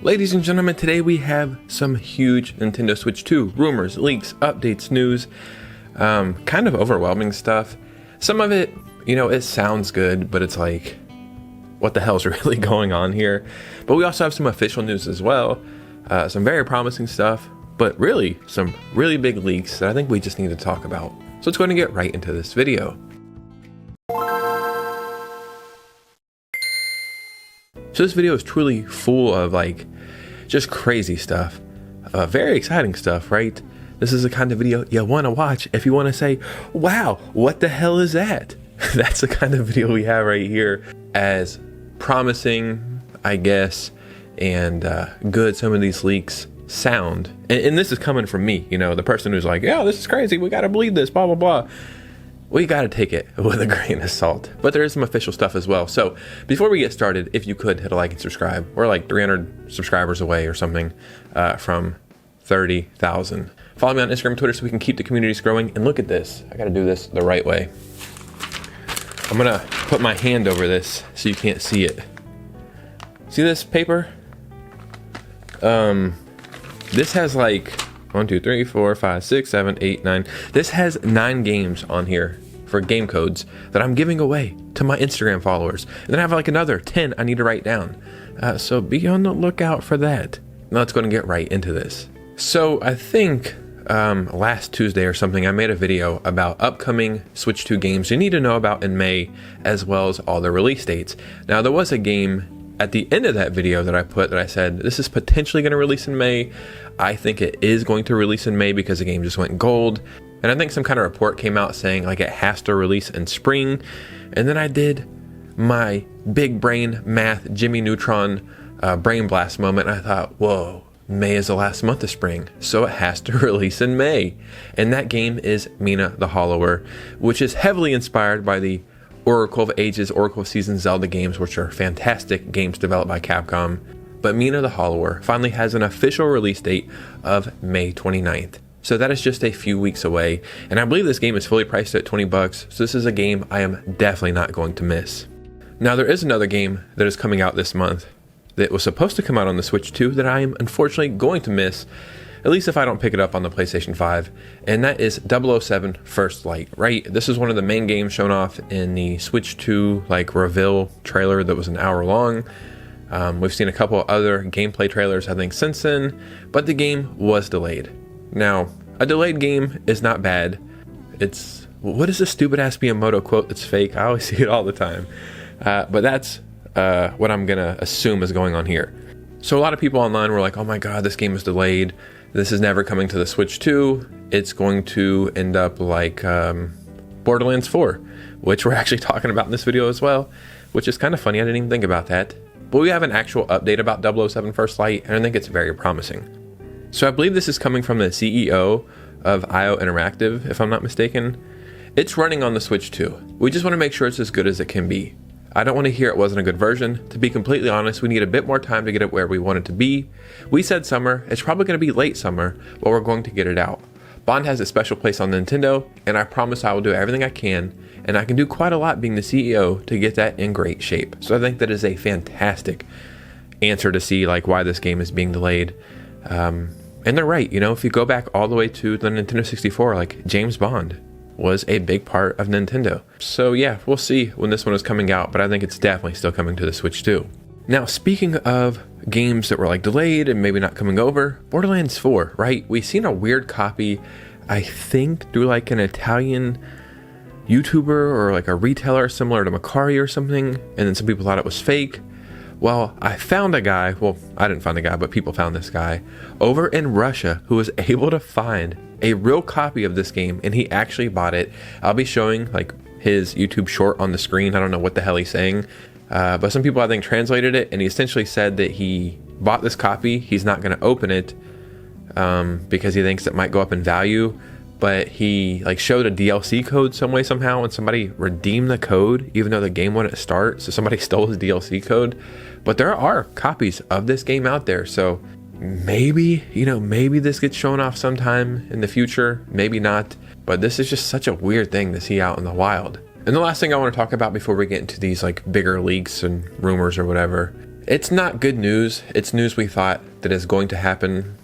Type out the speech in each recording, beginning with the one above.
Ladies and gentlemen, today we have some huge Nintendo Switch 2 rumors, leaks, updates, news, kind of overwhelming stuff. Some of it, it sounds good, but it's like, what the hell's really going on here? But we also have some official news as well, some very promising stuff, but really some really big leaks that I think we just need to talk about. So let's go ahead and get right into this video. So this video is truly full of just crazy stuff, very exciting stuff, right? This is the kind of video you want to watch if you want to say, wow, what the hell is that? That's the kind of video we have right here. As promising, I guess, and good some of these leaks sound, and this is coming from me, the person who's like, yeah, this is crazy, we gotta believe this, blah blah blah. We gotta take it with a grain of salt, but there is some official stuff as well. So before we get started, if you could hit a like and subscribe. We're like 300 subscribers away or something from 30,000. Follow me on Instagram and Twitter so we can keep the communities growing. And look at this, I gotta do this the right way. I'm gonna put my hand over this so you can't see it. See this paper? This has 1, 2, 3, 4, 5, 6, 7, 8, 9. This has 9 games on here for game codes that I'm giving away to my Instagram followers. And then I have another 10 I need to write down. So be on the lookout for that. Now let's go and get right into this. So I think last Tuesday or something, I made a video about upcoming Switch 2 games you need to know about in May, as well as all the release dates. Now there was a game at the end of that video that I put that I said, this is potentially going to release in May. I think it is going to release in May because the game just went gold. And I think some kind of report came out saying it has to release in spring. And then I did my big brain math Jimmy Neutron brain blast moment. And I thought, whoa, May is the last month of spring, so it has to release in May. And that game is Mina the Hollower, which is heavily inspired by the Oracle of Ages, Oracle of Seasons Zelda games, which are fantastic games developed by Capcom. But Mina the Hollower finally has an official release date of May 29th. So that is just a few weeks away. And I believe this game is fully priced at $20. So this is a game I am definitely not going to miss. Now there is another game that is coming out this month that was supposed to come out on the Switch 2 that I am unfortunately going to miss, at least if I don't pick it up on the PlayStation 5, and that is 007 First Light, right? This is one of the main games shown off in the Switch 2 reveal trailer that was an hour long. We've seen a couple other gameplay trailers I think since then, but the game was delayed. Now, a delayed game is not bad. It's, what is this stupid ass Miyamoto quote that's fake? I always see it all the time. But that's what I'm gonna assume is going on here. So a lot of people online were like, oh my god, this game is delayed. This is never coming to the Switch 2. It's going to end up like Borderlands 4, which we're actually talking about in this video as well, which is kind of funny. I didn't even think about that. But we have an actual update about 007 First Light, and I think it's very promising. So I believe this is coming from the CEO of IO Interactive, if I'm not mistaken. It's running on the Switch 2. We just want to make sure it's as good as it can be. I don't want to hear it wasn't a good version. To be completely honest, we need a bit more time to get it where we want it to be. We said summer, it's probably going to be late summer, but we're going to get it out. Bond has a special place on Nintendo, and I promise I will do everything I can, and I can do quite a lot being the CEO to get that in great shape. So I think that is a fantastic answer to see why this game is being delayed. And they're right, if you go back all the way to the Nintendo 64, James Bond was a big part of Nintendo. So yeah, we'll see when this one is coming out, but I think it's definitely still coming to the Switch 2. Now, speaking of games that were delayed and maybe not coming over, Borderlands 4, right? We've seen a weird copy, I think through an Italian YouTuber or a retailer similar to Macari or something, and then some people thought it was fake. Well, I found a guy, well, I didn't find a guy, but people found this guy over in Russia who was able to find a real copy of this game, and he actually bought it. I'll be showing his YouTube short on the screen. I don't know what the hell he's saying, but some people I think translated it, and he essentially said that he bought this copy. He's not going to open it because he thinks it might go up in value, but he showed a DLC code some way somehow, and somebody redeemed the code even though the game wouldn't start, so somebody stole his DLC code. But there are copies of this game out there, so maybe this gets shown off sometime in the future, maybe not, but this is just such a weird thing to see out in the wild. And the last thing I want to talk about before we get into these bigger leaks and rumors or whatever it's not good news. It's news we thought that is going to happen,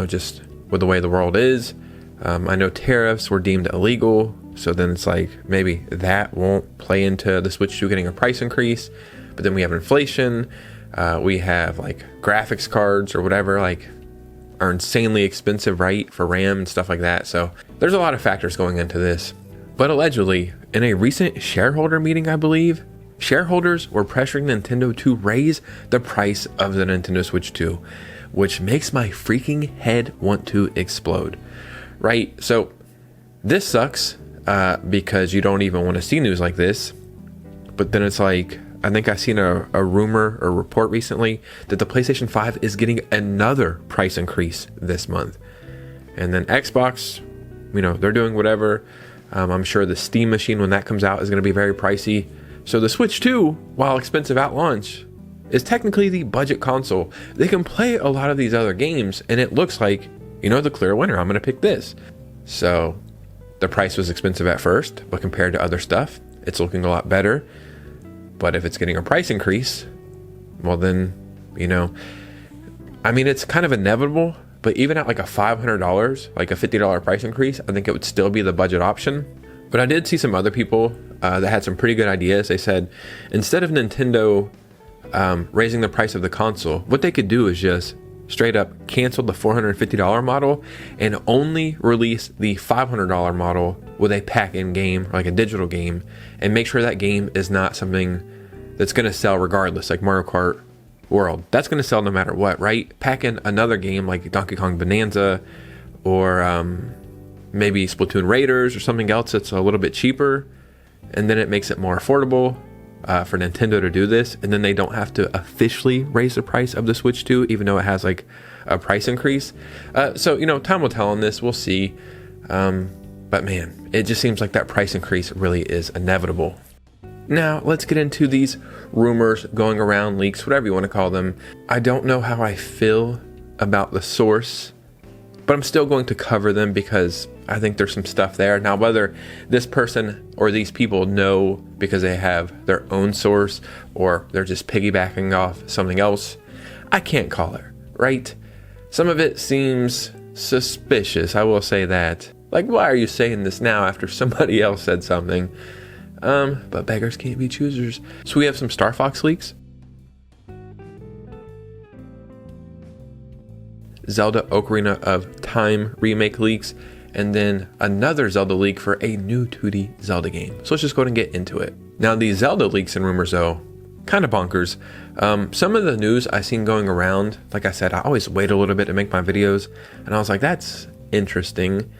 just with the way the world is. I know tariffs were deemed illegal, so then it's like maybe that won't play into the Switch 2 getting a price increase. But then we have inflation. We have like graphics cards or whatever, like are insanely expensive, right, for RAM and stuff like that. So there's a lot of factors going into this. But allegedly, in a recent shareholder meeting, I believe, shareholders were pressuring Nintendo to raise the price of the Nintendo Switch 2, which makes my freaking head want to explode, right? So this sucks because you don't even want to see news like this. But then it's like, I think I've seen a rumor or report recently that the PlayStation 5 is getting another price increase this month. And then Xbox, they're doing whatever. I'm sure the Steam machine, when that comes out, is going to be very pricey. So the Switch 2, while expensive at launch, is technically the budget console. They can play a lot of these other games, and it looks like, the clear winner. I'm going to pick this. So the price was expensive at first, but compared to other stuff, it's looking a lot better. But if it's getting a price increase, well then, it's kind of inevitable. But even at like a $500, like a $50 price increase, I think it would still be the budget option. But I did see some other people that had some pretty good ideas. They said instead of Nintendo raising the price of the console, what they could do is just straight up cancel the $450 model and only release the $500 model with a pack-in game, like a digital game, and make sure that game is not something that's going to sell regardless, like Mario Kart World. That's going to sell no matter what, right? Pack in another game like Donkey Kong Bonanza or maybe Splatoon Raiders or something else that's a little bit cheaper, and then it makes it more affordable for Nintendo to do this, and then they don't have to officially raise the price of the Switch 2, even though it has like a price increase. So time will tell on this. We'll see. But man, it just seems like that price increase really is inevitable. Now, let's get into these rumors going around, leaks, whatever you want to call them. I don't know how I feel about the source, but I'm still going to cover them because I think there's some stuff there. Now, whether this person or these people know because they have their own source or they're just piggybacking off something else, I can't call it, right? Some of it seems suspicious, I will say that. Like, why are you saying this now after somebody else said something? But beggars can't be choosers. So we have some Star Fox leaks. Zelda Ocarina of Time remake leaks. And then another Zelda leak for a new 2D Zelda game. So let's just go ahead and get into it. Now, the Zelda leaks and rumors, though, kind of bonkers. Some of the news I seen going around, like I said, I always wait a little bit to make my videos. And I was like, that's interesting.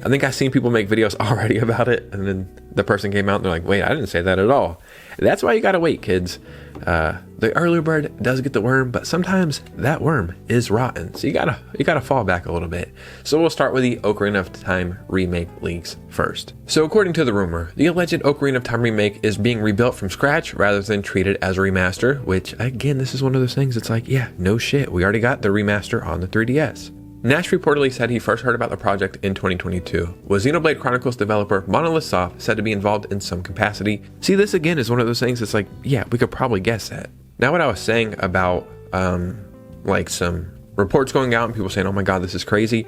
I think I've seen people make videos already about it, and then the person came out and they're like, wait, I didn't say that at all. That's why you gotta wait, kids. The early bird does get the worm, but sometimes that worm is rotten, so you gotta fall back a little bit. So we'll start with the Ocarina of Time remake leaks first. So according to the rumor, the alleged Ocarina of Time remake is being rebuilt from scratch rather than treated as a remaster, which again, this is one of those things that's like, yeah, no shit, we already got the remaster on the 3DS. Nash reportedly said he first heard about the project in 2022, with Xenoblade Chronicles developer Monolith Soft said to be involved in some capacity. See, this again is one of those things that's like, yeah, we could probably guess that. Now, what I was saying about like some reports going out and people saying, oh my god, this is crazy.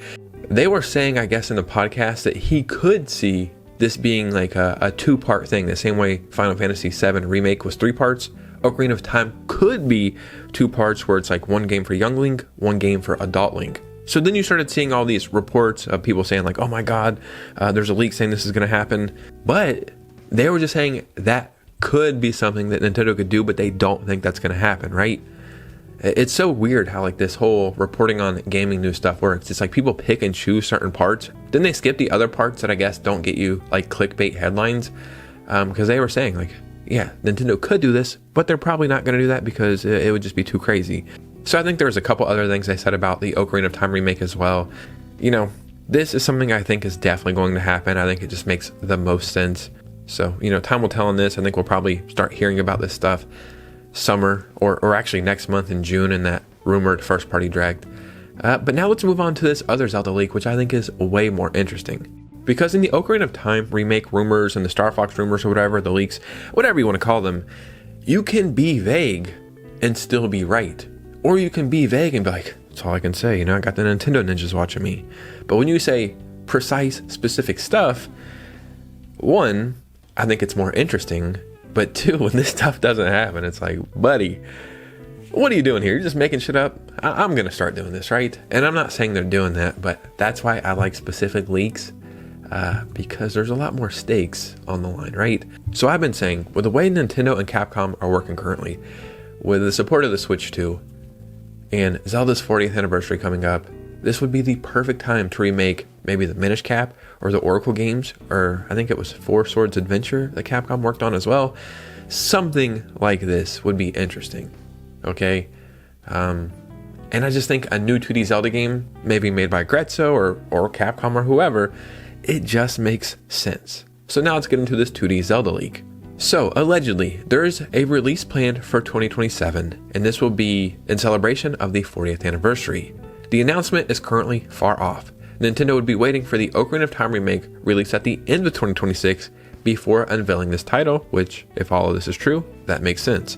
They were saying, I guess in the podcast, that he could see this being like a two-part thing, the same way Final Fantasy VII Remake was 3 parts. Ocarina of Time could be 2 parts where it's like one game for young Link, one game for adult Link. So then you started seeing all these reports of people saying like, oh my god, there's a leak saying this is going to happen. But they were just saying that could be something that Nintendo could do, but they don't think that's going to happen, right? It's so weird how like this whole reporting on gaming news stuff works. It's like people pick and choose certain parts. Then they skip the other parts that I guess don't get you like clickbait headlines. Because they were saying like, yeah, Nintendo could do this, but they're probably not going to do that because it would just be too crazy. So I think there's a couple other things they said about the Ocarina of Time remake as well. This is something I think is definitely going to happen. I think it just makes the most sense. So, time will tell on this. I think we'll probably start hearing about this stuff summer or actually next month in June in that rumored first party dragged. But now let's move on to this other Zelda leak, which I think is way more interesting. Because in the Ocarina of Time remake rumors and the Star Fox rumors or whatever, the leaks, whatever you want to call them, you can be vague and still be right. Or you can be vague and be like, that's all I can say, I got the Nintendo ninjas watching me. But when you say precise, specific stuff, one, I think it's more interesting. But two, when this stuff doesn't happen, it's like, buddy, what are you doing here? You're just making shit up? I'm going to start doing this, right? And I'm not saying they're doing that, but that's why I like specific leaks, because there's a lot more stakes on the line, right? So I've been saying, with the way Nintendo and Capcom are working currently, with the support of the Switch 2, and Zelda's 40th anniversary coming up, this would be the perfect time to remake maybe the Minish Cap or the Oracle games, or I think it was Four Swords Adventure that Capcom worked on as well. Something like this would be interesting, okay? And I just think a new 2D Zelda game, maybe made by Grezzo or Capcom or whoever, it just makes sense. So now let's get into this 2D Zelda leak. So, allegedly, there's a release planned for 2027, and this will be in celebration of the 40th anniversary. The announcement is currently far off. Nintendo would be waiting for the Ocarina of Time remake released at the end of 2026 before unveiling this title, which, if all of this is true, that makes sense.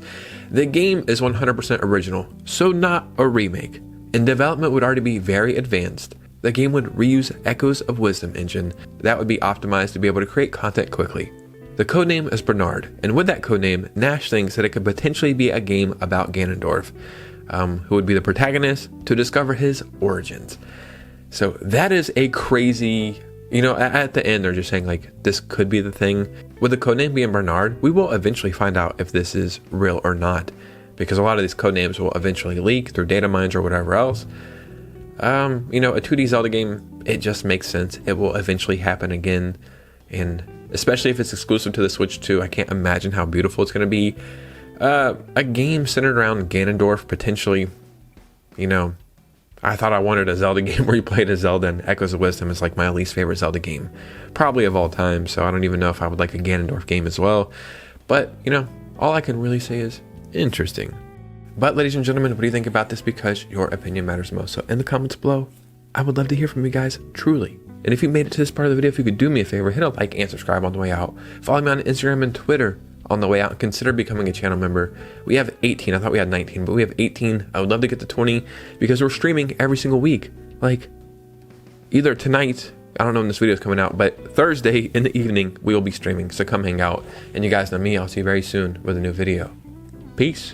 The game is 100% original, so not a remake, and development would already be very advanced. The game would reuse Echoes of Wisdom engine that would be optimized to be able to create content quickly. The codename is Bernard, and with that codename, Nash thinks that it could potentially be a game about Ganondorf, who would be the protagonist, to discover his origins. So that is a crazy, at the end they're just saying like, this could be the thing. With the codename being Bernard, we will eventually find out if this is real or not, because a lot of these codenames will eventually leak through data mines or whatever else. A 2D Zelda game, it just makes sense. It will eventually happen again, and especially if it's exclusive to the Switch 2, I can't imagine how beautiful it's going to be. A game centered around Ganondorf, potentially, I thought I wanted a Zelda game where you played as Zelda, and Echoes of Wisdom is like my least favorite Zelda game, probably of all time, so I don't even know if I would like a Ganondorf game as well. But, all I can really say is interesting. But ladies and gentlemen, what do you think about this? Because your opinion matters most. So in the comments below, I would love to hear from you guys, truly. And if you made it to this part of the video, if you could do me a favor, hit a like and subscribe on the way out. Follow me on Instagram and Twitter on the way out, and consider becoming a channel member. We have 18, I thought we had 19, but we have 18. I would love to get to 20 because we're streaming every single week. Like either tonight, I don't know when this video is coming out, but Thursday in the evening, we will be streaming. So come hang out. And you guys know me, I'll see you very soon with a new video. Peace.